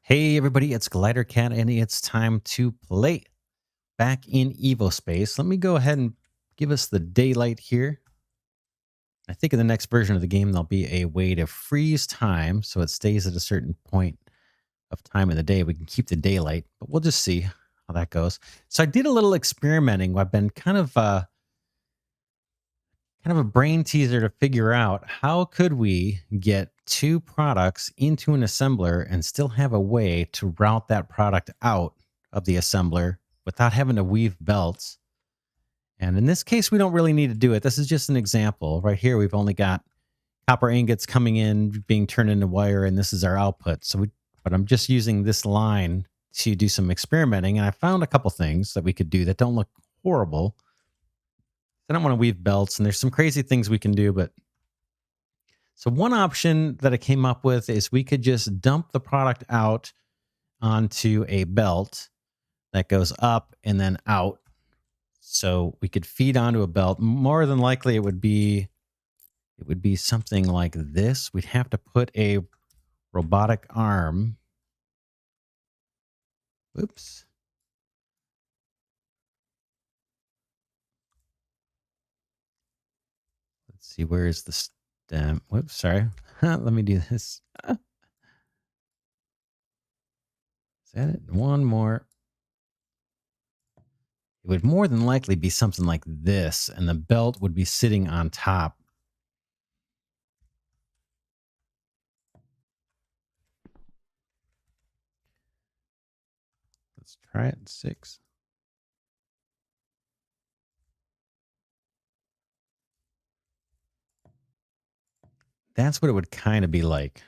Hey everybody, it's Glidercat and it's time to play back in Evospace. Let me go ahead and give us the daylight here. I think in the next version of the game, there'll be a way to freeze time so it stays at a certain point of time in the day. We can keep the daylight, but we'll just see how that goes. So I did a little experimenting. I've been kind of a brain teaser to figure out how could we get two products into an assembler and still have a way to route that product out of the assembler without having to weave belts. And in this case, we don't really need to do it. This is just an example. Right here, we've only got copper ingots coming in, being turned into wire, and this is our output. But I'm just using this line to do some experimenting, and I found a couple things that we could do that don't look horrible. I don't want to weave belts, and there's some crazy things we can do, but so one option that I came up with is we could just dump the product out onto a belt that goes up and then out. So we could feed onto a belt. More than likely it would be something like this. We'd have to put a robotic arm. Oops. Let's see, where is the stem? Whoops, sorry. Let me do this. Is that it? One more. It would more than likely be something like this, and the belt would be sitting on top. Let's try it. 6. That's what it would kind of be like.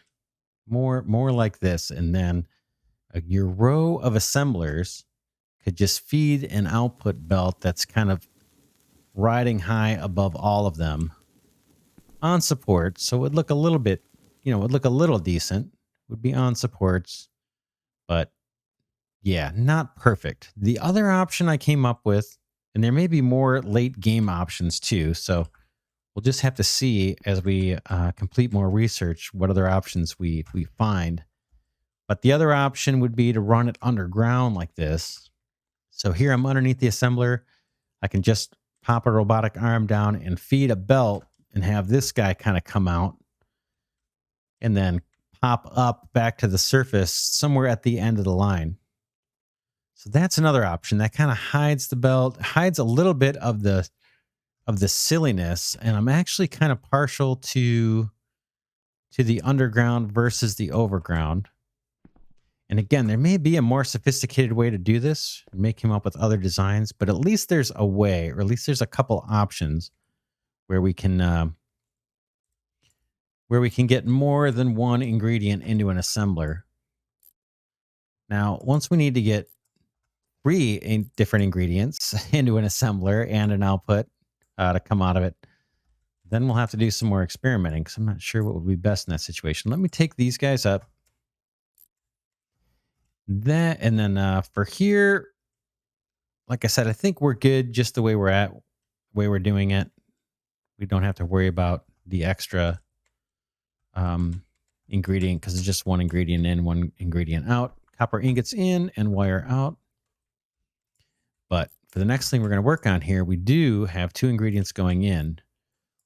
More like this, and then your row of assemblers could just feed an output belt that's kind of riding high above all of them on support. So it would look a little bit, it would look a little decent. Would be on supports, but yeah, not perfect. The other option I came up with, and there may be more late game options too. So we'll just have to see as we complete more research what other options we find. But the other option would be to run it underground like this. So here I'm underneath the assembler. I can just pop a robotic arm down and feed a belt and have this guy kind of come out and then pop up back to the surface somewhere at the end of the line. So that's another option that kind of hides the belt, hides a little bit of the silliness, and I'm actually kind of partial to the underground versus the overground. And again, there may be a more sophisticated way to do this and may come up with other designs, but at least there's a way, or at least there's a couple options where we can get more than one ingredient into an assembler. Now, once we need to get three different ingredients into an assembler and an output to come out of it, then we'll have to do some more experimenting because I'm not sure what would be best in that situation. Let me take these guys up. And then for here, like I said, I think we're good just the way we're at, way we're doing it. We don't have to worry about the extra ingredient because it's just one ingredient in, one ingredient out. Copper ingots in and wire out. But for the next thing we're going to work on here, we do have two ingredients going in.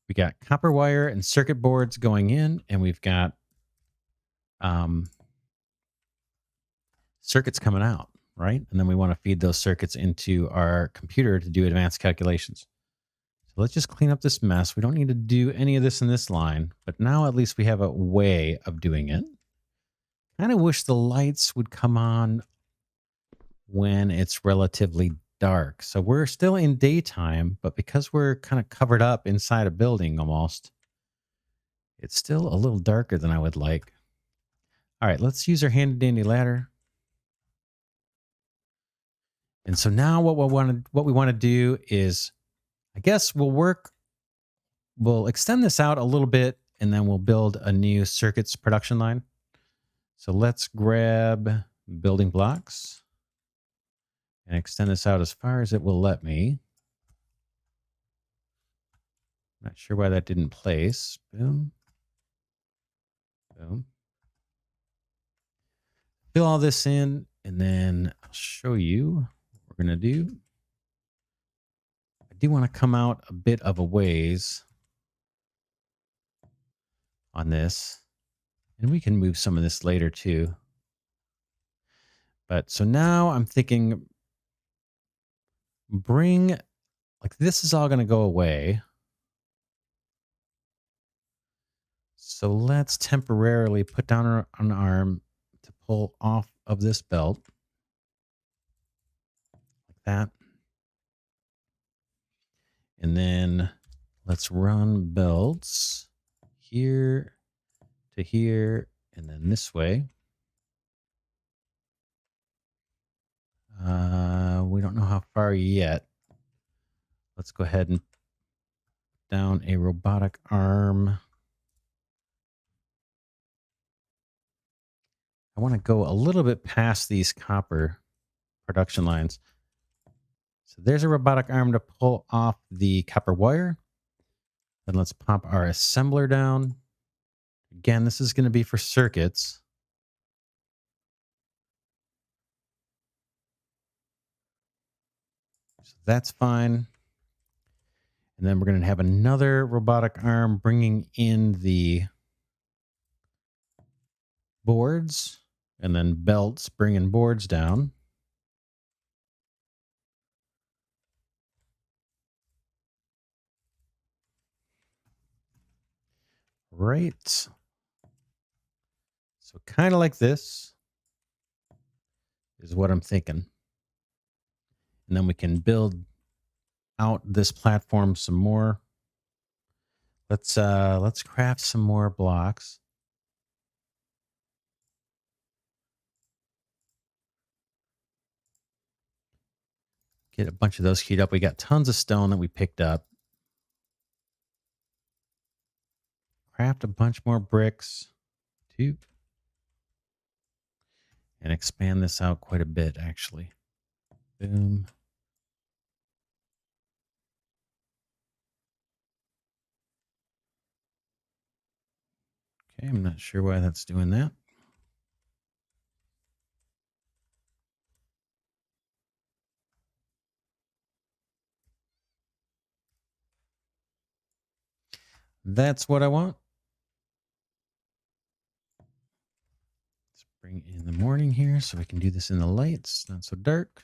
We got copper wire and circuit boards going in, and we've got circuits coming out, right? And then we want to feed those circuits into our computer to do advanced calculations. So let's just clean up this mess. We don't need to do any of this in this line, but now at least we have a way of doing it. Kind of wish the lights would come on when it's relatively dark. So we're still in daytime, but because we're kind of covered up inside a building almost, it's still a little darker than I would like. All right, let's use our handy dandy ladder. And so now what we want to do is, I guess we'll extend this out a little bit and then we'll build a new circuits production line. So let's grab building blocks and extend this out as far as it will let me. Not sure why that didn't place. Boom. Boom. fill all this in, and then I'll show you what we're going to do. I do want to come out a bit of a ways on this, and we can move some of this later too. But so now I'm thinking bring, like this is all going to go away. So let's temporarily put down an arm to pull off of this belt like that. And then let's run belts here to here and then this way. We don't know how far yet. Let's go ahead and put down a robotic arm. I want to go a little bit past these copper production lines. So there's a robotic arm to pull off the copper wire. Then let's pop our assembler down. Again, this is going to be for circuits. So that's fine. And then we're going to have another robotic arm bringing in the boards, and then belts bringing boards down. Right. So kind of like this is what I'm thinking. And then we can build out this platform some more. Let's craft some more blocks. Get a bunch of those queued up. We got tons of stone that we picked up. Craft a bunch more bricks too. And expand this out quite a bit, actually. Boom. Okay, I'm not sure why that's doing that. That's what I want. Let's bring in the morning here so we can do this in the lights, not so dark.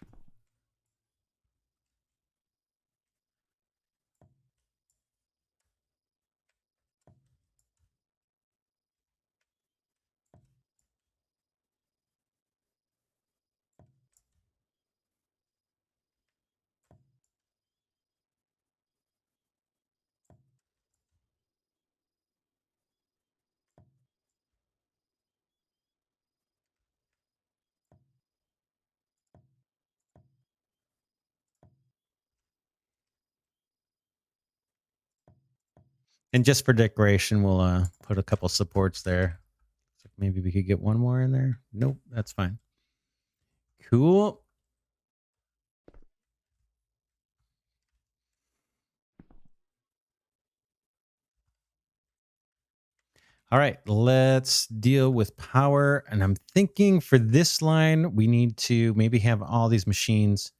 And just for decoration, we'll put a couple supports there. So maybe we could get one more in there. Nope, that's fine. Cool. All right, let's deal with power. And I'm thinking for this line, we need to maybe have all these machines.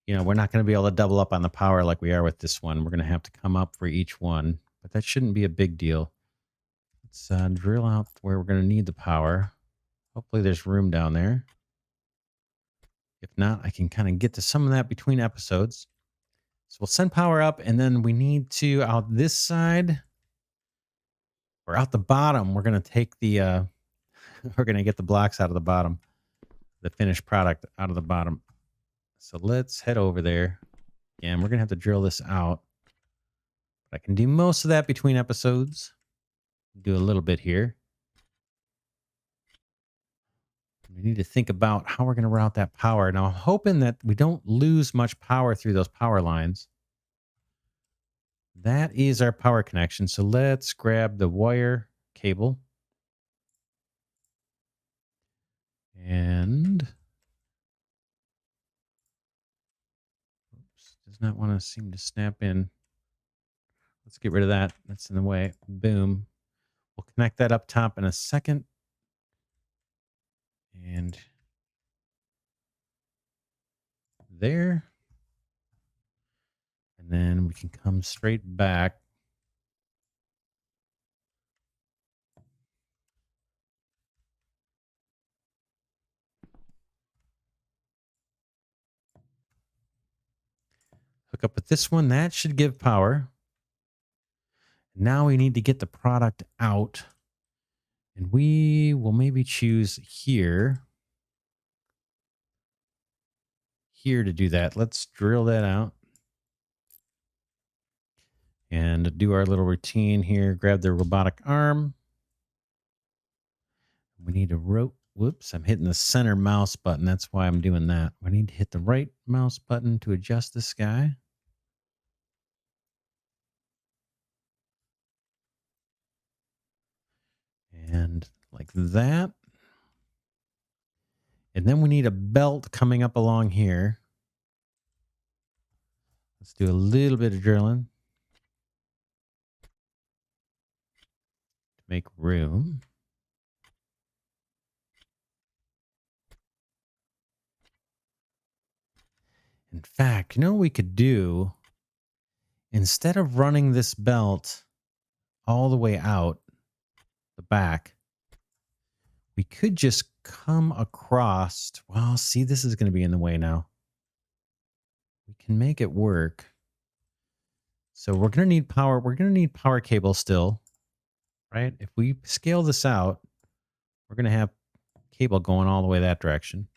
You know, we're not going to be able to double up on the power like we are with this one. We're going to have to come up for each one, but that shouldn't be a big deal. Let's drill out where we're going to need the power. Hopefully there's room down there. If not, I can kind of get to some of that between episodes. So we'll send power up, and then we need to, out this side, or out the bottom, we're going to take the, we're going to get the blocks out of the bottom, the finished product out of the bottom. So let's head over there. And we're going to have to drill this out. But I can do most of that between episodes. Do a little bit here. We need to think about how we're going to route that power. Now, I'm hoping that we don't lose much power through those power lines. That is our power connection. So let's grab the wire cable. And oops, does not want to seem to snap in. Let's get rid of that. That's in the way. Boom. We'll connect that up top in a second. And there. And then we can come straight back. Hook up with this one. That should give power. Now we need to get the product out. And we will maybe choose here. Here to do that. Let's drill that out. And do our little routine here. Grab the robotic arm. We need to whoops, I'm hitting the center mouse button. That's why I'm doing that. I need to hit the right mouse button to adjust this guy. And like that. And then we need a belt coming up along here. Let's do a little bit of drilling to make room. In fact, you know what we could do? Instead of running this belt all the way out the back, we could just come across. Well, see, this is going to be in the way now. We can make it work. So we're going to need power. We're going to need power cable still, right? If we scale this out, we're going to have cable going all the way that direction.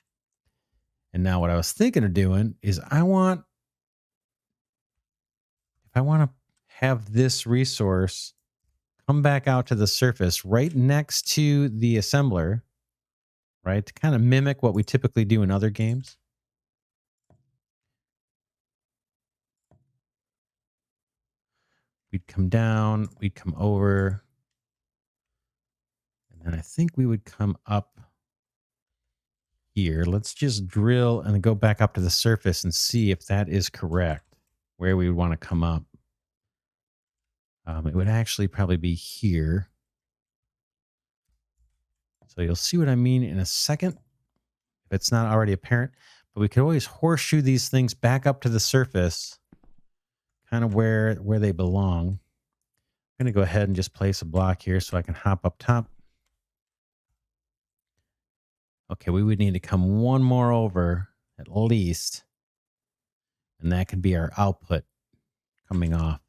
And now what I was thinking of doing is if I want to have this resource come back out to the surface right next to the assembler, right? To kind of mimic what we typically do in other games. We'd come down, we'd come over, and then I think we would come up here. Let's just drill and go back up to the surface and see if that is correct, where we would want to come up. It would actually probably be here. So you'll see what I mean in a second, if it's not already apparent. But we could always horseshoe these things back up to the surface, kind of where they belong. I'm going to go ahead and just place a block here so I can hop up top. Okay, we would need to come one more over at least. And that could be our output coming off.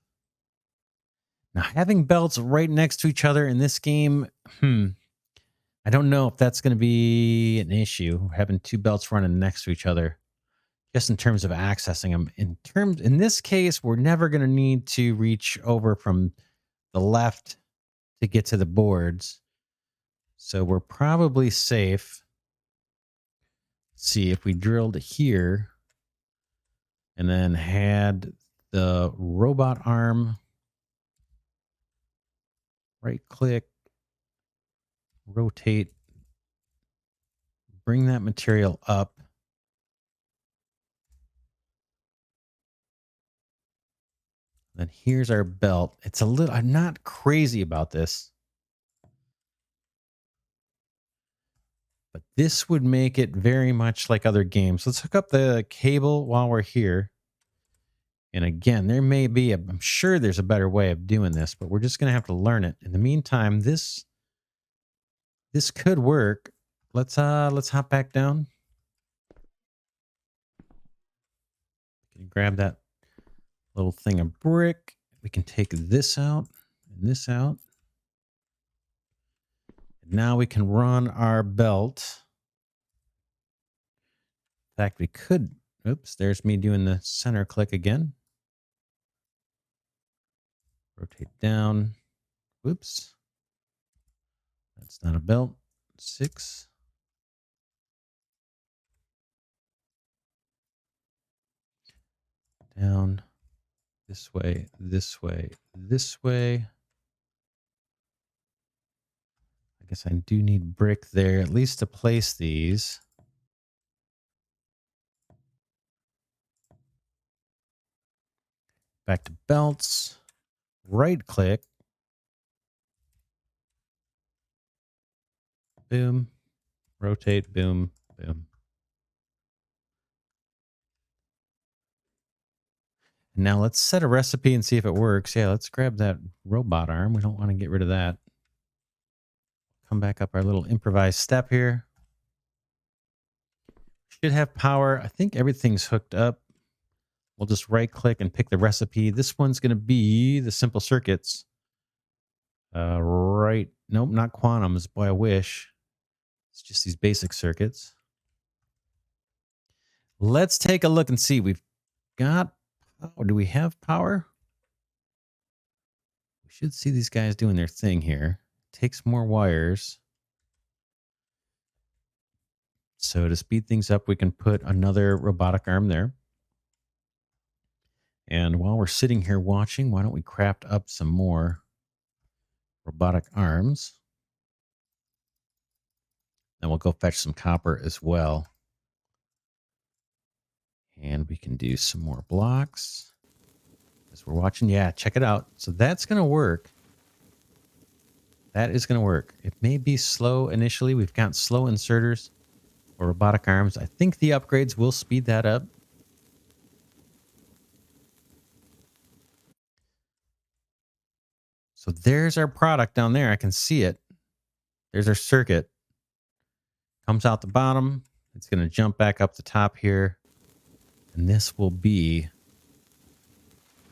Now, having belts right next to each other in this game, I don't know if that's going to be an issue, having two belts running next to each other, just in terms of accessing them. In this case, we're never going to need to reach over from the left to get to the boards. So we're probably safe. Let's see if we drilled here and then had the robot arm, right click, rotate, bring that material up. Then here's our belt. It's a little, I'm not crazy about this, but this would make it very much like other games. Let's hook up the cable while we're here. And again, there may be, I'm sure there's a better way of doing this, but we're just going to have to learn it. In the meantime, this could work. Let's hop back down. Can grab that little thing of brick. We can take this out and this out. And now we can run our belt. In fact, we could, oops, there's me doing the center click again. Rotate down. Whoops. That's not a belt. 6. Down. This way, this way, this way. I guess I do need brick there, at least to place these. Back to belts. Right click. Boom. Rotate, boom, boom. Now let's set a recipe and see if it works. Yeah, let's grab that robot arm. We don't want to get rid of that. Come back up our little improvised step here. Should have power. I think everything's hooked up. We'll just right click and pick the recipe. This one's going to be the simple circuits. Right. Nope, not quantums. Boy, I wish. It's just these basic circuits. Let's take a look and see. We've got, oh, do we have power? We should see these guys doing their thing here. Takes more wires. So to speed things up, we can put another robotic arm there. And while we're sitting here watching, why don't we craft up some more robotic arms? And we'll go fetch some copper as well. And we can do some more blocks. As we're watching, yeah, check it out. So that's going to work. That is going to work. It may be slow initially. We've got slow inserters or robotic arms. I think the upgrades will speed that up. So there's our product down there. I can see it. There's our circuit. Comes out the bottom. It's going to jump back up the top here. And this will be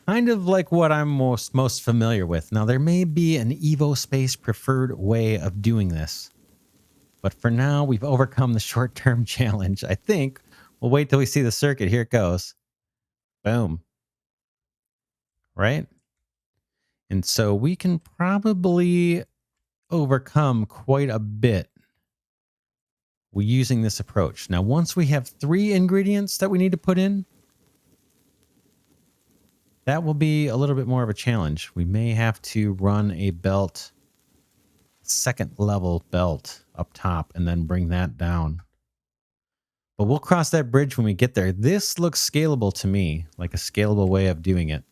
kind of like what I'm most familiar with. Now, there may be an Evospace preferred way of doing this. But for now, we've overcome the short-term challenge. I think we'll wait till we see the circuit. Here it goes. Boom. Right? And so we can probably overcome quite a bit using this approach. Now, once we have 3 ingredients that we need to put in, that will be a little bit more of a challenge. We may have to run a belt, second level belt up top, and then bring that down. But we'll cross that bridge when we get there. This looks scalable to me, like a scalable way of doing it.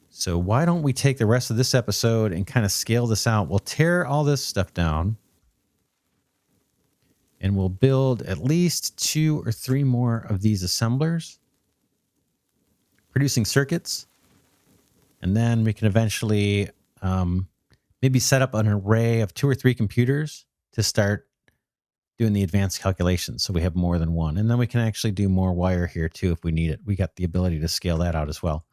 So why don't we take the rest of this episode and kind of scale this out? We'll tear all this stuff down. And we'll build at least 2 or 3 more of these assemblers, producing circuits. And then we can eventually maybe set up an array of 2 or 3 computers to start doing the advanced calculations. So we have more than one. And then we can actually do more wire here too if we need it. We got the ability to scale that out as well.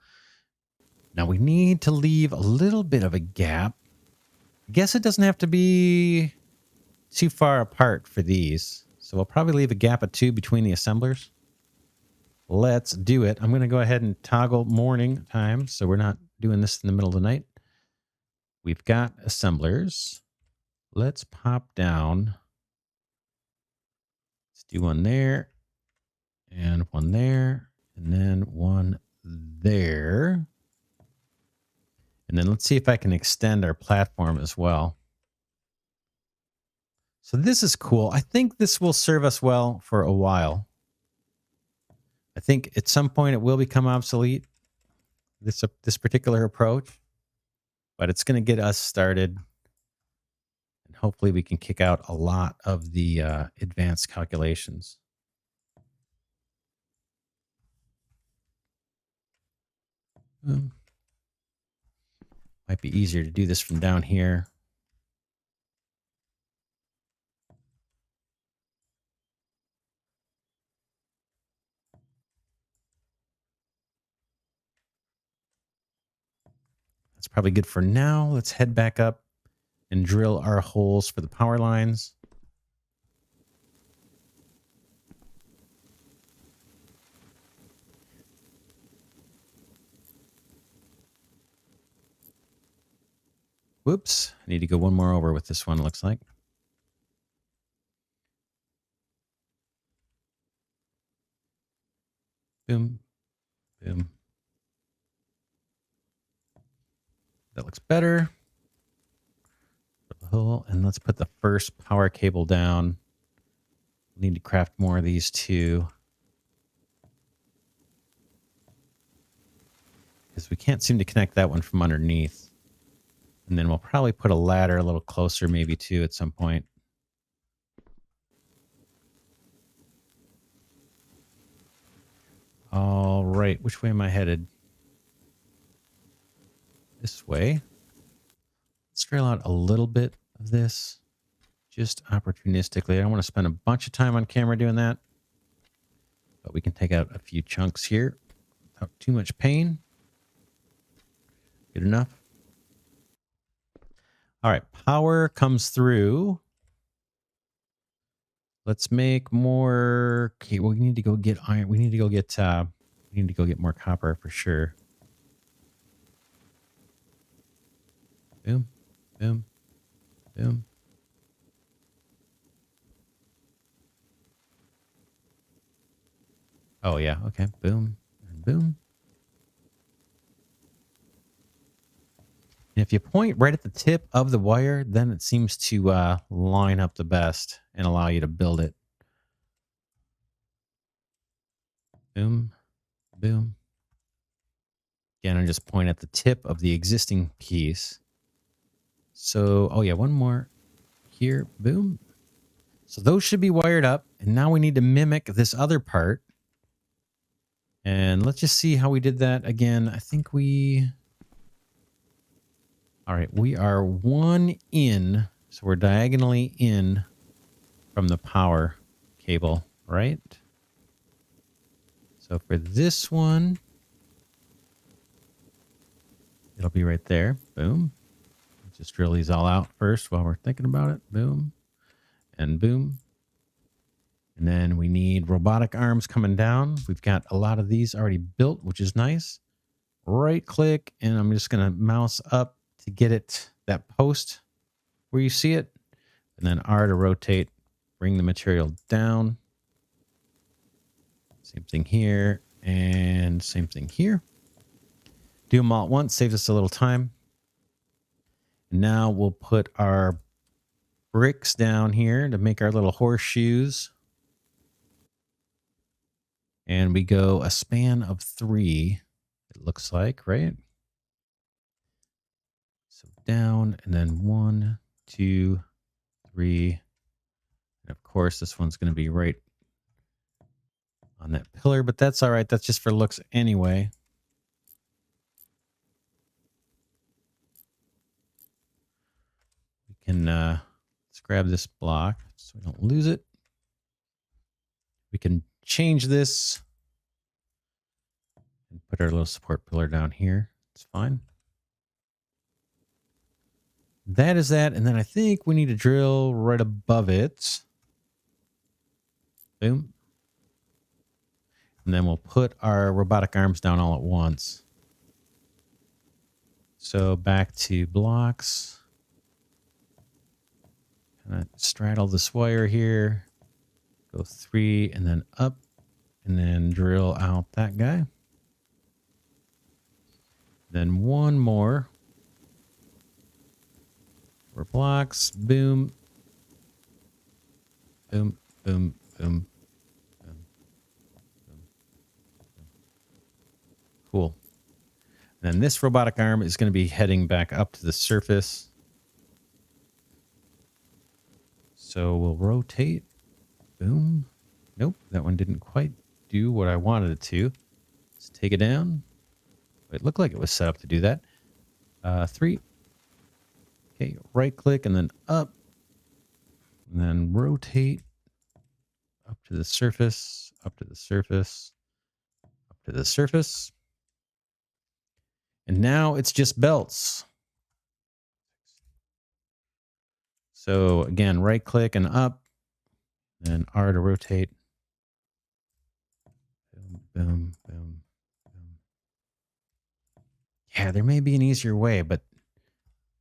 Now we need to leave a little bit of a gap. I guess it doesn't have to be too far apart for these. So we'll probably leave a gap of 2 between the assemblers. Let's do it. I'm going to go ahead and toggle morning time so we're not doing this in the middle of the night. We've got assemblers. Let's pop down. Let's do one there and one there and then one there. And then let's see if I can extend our platform as well. So this is cool. I think this will serve us well for a while. I think at some point it will become obsolete, this particular approach, but it's going to get us started. And hopefully we can kick out a lot of the advanced calculations. Might be easier to do this from down here. That's probably good for now. Let's head back up and drill our holes for the power lines. Whoops. I need to go one more over with this one, looks like. Boom. Boom. That looks better. And let's put the first power cable down. Need to craft more of these too. Because we can't seem to connect that one from underneath. And then we'll probably put a ladder a little closer maybe too at some point. All right, which way am I headed? This way. Let's drill out a little bit of this, just opportunistically. I don't want to spend a bunch of time on camera doing that, but we can take out a few chunks here without too much pain. Good enough. All right, power comes through. Let's make more. Okay, well, we need to go get iron. We need to go get. We need to go get more copper for sure. Boom, boom, boom. Oh yeah. Okay. Boom and boom. And if you point right at the tip of the wire, then it seems to line up the best and allow you to build it. Boom, boom. Again, I just point at the tip of the existing piece. So, oh yeah, one more here. Boom. So those should be wired up. And now we need to mimic this other part. And let's just see how we did that again. I think we... All right, we are one in. So we're diagonally in from the power cable, right? So for this one, it'll be right there. Boom. Just drill these all out first while we're thinking about it. Boom. And boom. And then we need robotic arms coming down. We've got a lot of these already built, which is nice. Right click, and I'm just going to mouse up to get it, that post where you see it. And then R to rotate, bring the material down. Same thing here, and same thing here. Do them all at once, saves us a little time. Now we'll put our bricks down here to make our little horseshoes. And we go a span of 3, it looks like, right? So down, and then 1, 2, 3. And of course, this one's going to be right on that pillar, but that's all right. That's just for looks anyway. We can let's grab this block so we don't lose it. We can change this and put our little support pillar down here. It's fine. That is that. And then I think we need to drill right above it. Boom. And then we'll put our robotic arms down all at once. So back to blocks. Kind of straddle this wire here. Go 3 and then up. And then drill out that guy. Then one more. For blocks. Boom. Boom. Boom. Boom. Cool. And then this robotic arm is going to be heading back up to the surface. So we'll rotate. Boom. Nope, that one didn't quite do what I wanted it to. Let's take it down. It looked like it was set up to do that. 3. Okay, right click and then up. And then rotate. Up to the surface. Up to the surface. Up to the surface. And now it's just belts. So again, right click and up, and R to rotate. Boom, boom, boom, boom. Yeah, there may be an easier way, but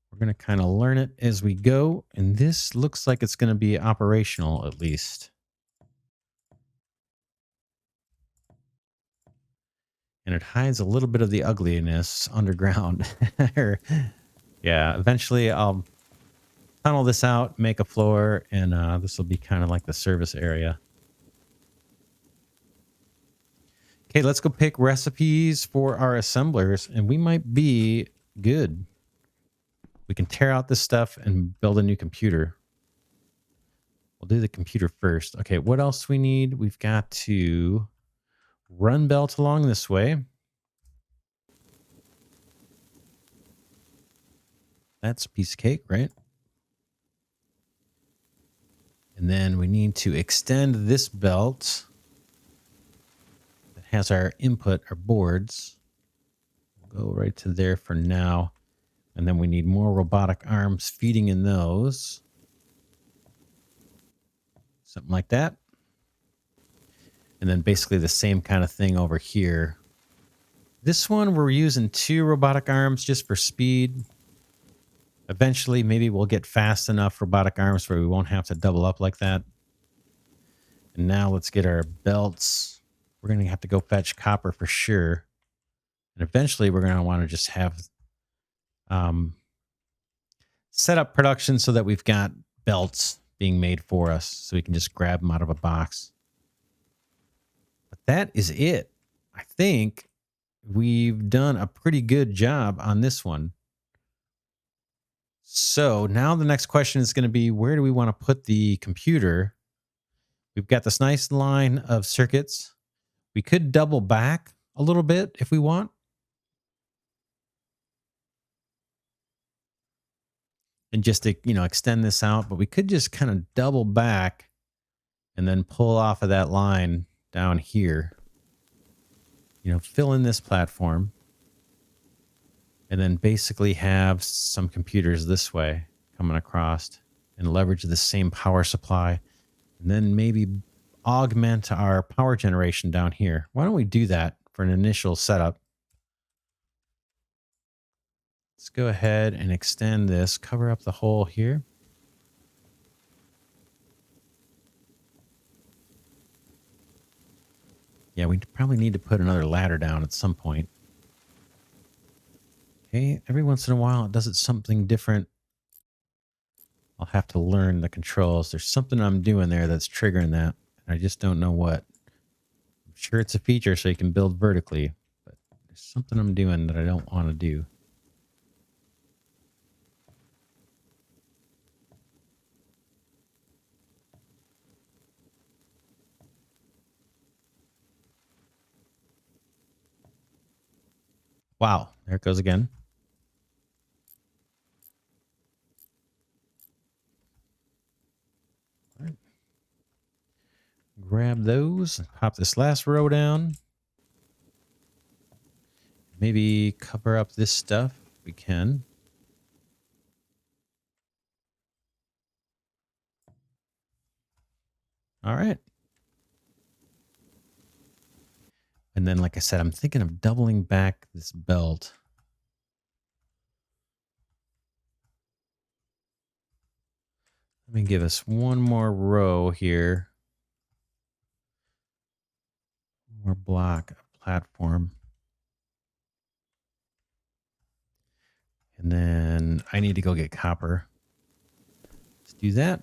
we're going to kind of learn it as we go. And this looks like it's going to be operational at least. And it hides a little bit of the ugliness underground. Yeah, eventually I'll tunnel this out, make a floor, and this will be kind of like the service area. Okay, let's go pick recipes for our assemblers, and we might be good. We can tear out this stuff and build a new computer. We'll do the computer first. Okay, what else do we need? We've got to run belt along this way. That's a piece of cake, right? And then we need to extend this belt that has our input, our boards. We'll go right to there for now. And then we need more robotic arms feeding in those. Something like that. And then basically the same kind of thing over here. This one, we're using 2 robotic arms just for speed. Eventually, maybe we'll get fast enough robotic arms where we won't have to double up like that. And now let's get our belts. We're going to have to go fetch copper for sure. And eventually, we're going to want to just have set up production so that we've got belts being made for us so we can just grab them out of a box. But that is it. I think we've done a pretty good job on this one. So now the next question is going to be, where do we want to put the computer? We've got this nice line of circuits. We could double back a little bit if we want. And just to, extend this out, but we could just kind of double back and then pull off of that line down here. Fill in this platform. And then basically have some computers this way coming across and leverage the same power supply. And then maybe augment our power generation down here. Why don't we do that for an initial setup? Let's go ahead and extend this, cover up the hole here. Yeah, we probably need to put another ladder down at some point. Okay, every once in a while it does it something different. I'll have to learn the controls. There's something I'm doing there that's triggering that. I just don't know what. I'm sure it's a feature so you can build vertically, but there's something I'm doing that I don't want to do. Wow, there it goes again. All right. Grab those, pop this last row down. Maybe cover up this stuff if we can. All right. And then, like I said, I'm thinking of doubling back this belt. Let me give us one more row here. More block platform. And then I need to go get copper. Let's do that.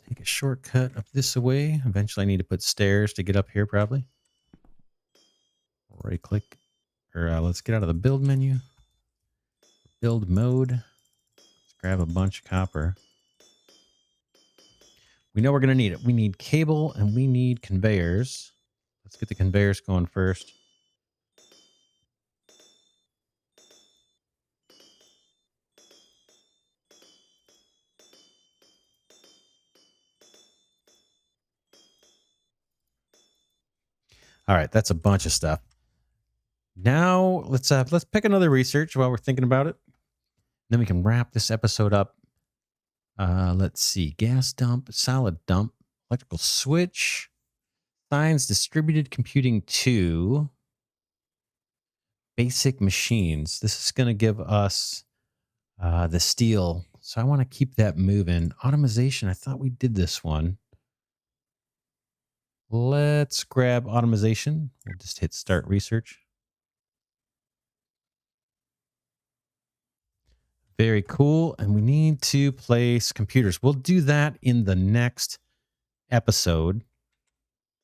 Take a shortcut up this way. Eventually I need to put stairs to get up here probably. Right click. Or let's get out of the build menu. Build mode. Let's grab a bunch of copper. We know we're going to need it. We need cable and we need conveyors. Let's get the conveyors going first. All right, that's a bunch of stuff. Now let's pick another research while we're thinking about it. Then we can wrap this episode up. Let's see. Gas dump, solid dump, electrical switch, science distributed computing 2, basic machines. This is going to give us the steel. So I want to keep that moving. Automation. I thought we did this one. Let's grab automation. We'll just hit start research. Very cool. And we need to place computers. We'll do that in the next episode.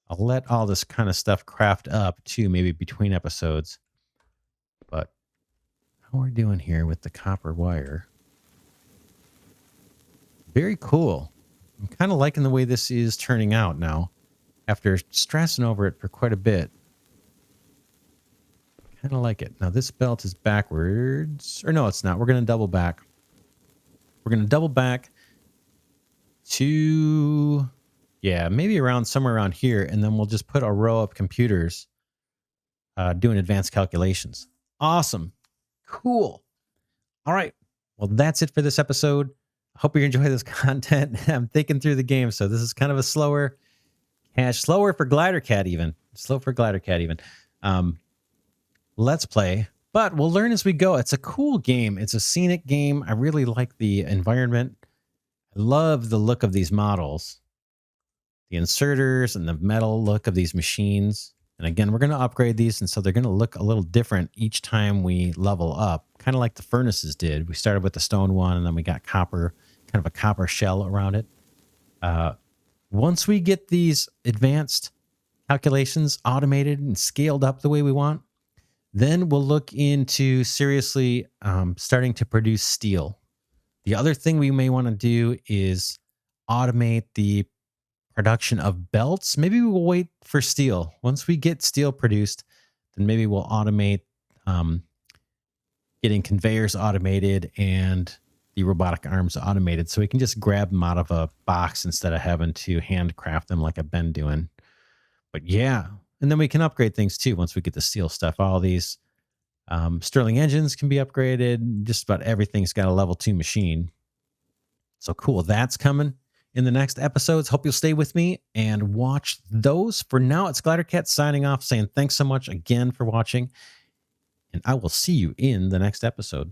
I'll let all this kind of stuff craft up too, maybe between episodes. But how we're doing here with the copper wire. Very cool. I'm kind of liking the way this is turning out now after stressing over it for quite a bit. Kind of like it. Now this belt is backwards. Or no, it's not. We're going to double back. We're going to double back to, yeah, maybe around somewhere around here. And then we'll just put a row of computers doing advanced calculations. Awesome. Cool. All right. Well, that's it for this episode. I hope you enjoy this content. I'm thinking through the game. So this is kind of a slower for Glidercat even. Slow for Glidercat even. Let's play. But we'll learn as we go. It's a cool game. It's a scenic game. I really like the environment. I love the look of these models. The inserters and the metal look of these machines. And again, we're going to upgrade these, and so they're going to look a little different each time we level up, kind of like the furnaces did. We started with the stone one, and then we got copper, kind of a copper shell around it. Once we get these advanced calculations automated and scaled up the way we want, then we'll look into seriously starting to produce steel. The other thing we may want to do is automate the production of belts. Maybe we'll wait for steel. Once we get steel produced, then maybe we'll automate getting conveyors automated and the robotic arms automated, so we can just grab them out of a box instead of having to handcraft them like I've been doing. But yeah, and then we can upgrade things too once we get the steel stuff. All these Stirling engines can be upgraded. Just about everything's got a level 2 machine. So cool. That's coming in the next episodes. Hope you'll stay with me and watch those. For now, it's Glidercat signing off, saying thanks so much again for watching, and I will see you in the next episode.